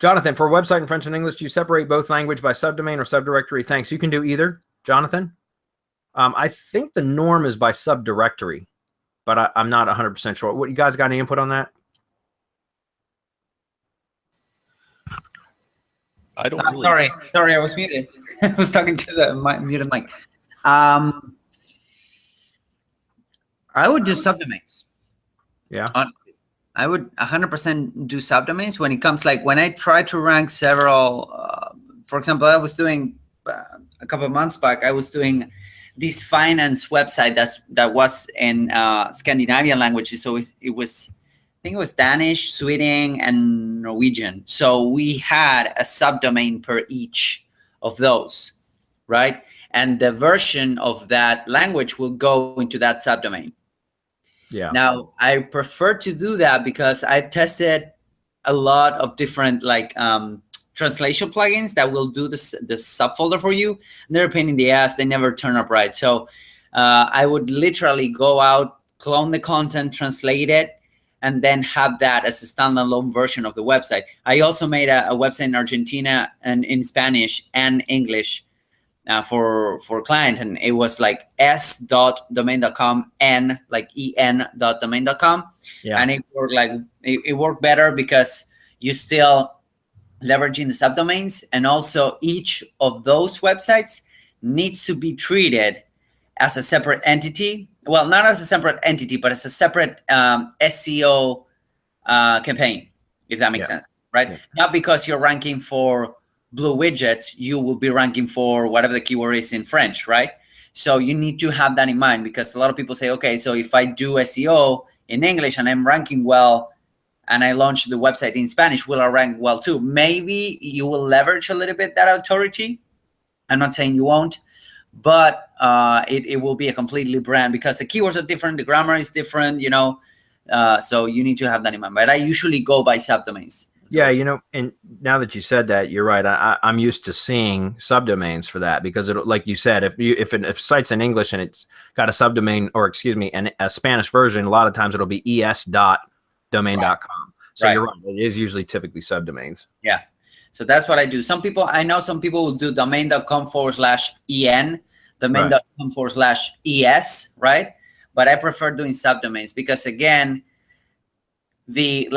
Jonathan, for a website in French and English, do you separate both language by subdomain or subdirectory? Thanks. You can do either, Jonathan. I think the norm is by subdirectory, but I'm not 100% sure. What, you guys got any input on that? I don't really... Sorry, I was muted. I was talking to the muted mic. I would do subdomains. Yeah. I would 100% do subdomains when it comes, like when I try to rank several, for example, I was doing a couple of months back, I was doing this finance website that was in Scandinavian languages. So it was, I think it was Danish, Sweden, and Norwegian. So we had a subdomain per each of those, right? And the version of that language will go into that subdomain. Yeah. Now, I prefer to do that because I've tested a lot of different like translation plugins that will do the subfolder for you. And they're a pain in the ass. They never turn up right. So I would literally go out, clone the content, translate it, and then have that as a standalone version of the website. I also made a website in Argentina and in Spanish and English for a client, and it was like s.domain.com and like en.domain.com. Yeah. And it worked like it worked better because you still leveraging the subdomains, and also each of those websites needs to be treated as a separate entity. Well, not as a separate entity, but as a separate SEO campaign, if that makes sense, right? Yeah. Not because you're ranking for blue widgets, you will be ranking for whatever the keyword is in French, right? So you need to have that in mind, because a lot of people say, okay, so if I do SEO in English and I'm ranking well, and I launch the website in Spanish, will I rank well too? Maybe you will leverage a little bit that authority. I'm not saying you won't, but it will be a completely brand, because the keywords are different, the grammar is different, you know, so you need to have that in mind. But I usually go by subdomains. Yeah, you know, and now that you said that, you're right. I'm used to seeing subdomains for that, because it, like you said, if site's in English and it's got a subdomain, or excuse me, a Spanish version, a lot of times it'll be es.domain.com. Right. So you're right. It is usually typically subdomains. Yeah. So that's what I do. Some people, I know some people will do domain.com/en, domain.com/es, right? But I prefer doing subdomains, because again, the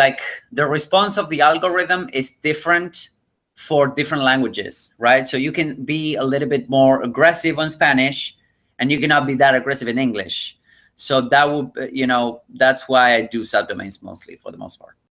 response of the algorithm is different for different languages, right? So you can be a little bit more aggressive on Spanish, and you cannot be that aggressive in English. So that would, you know, that's why I do subdomains mostly, for the most part.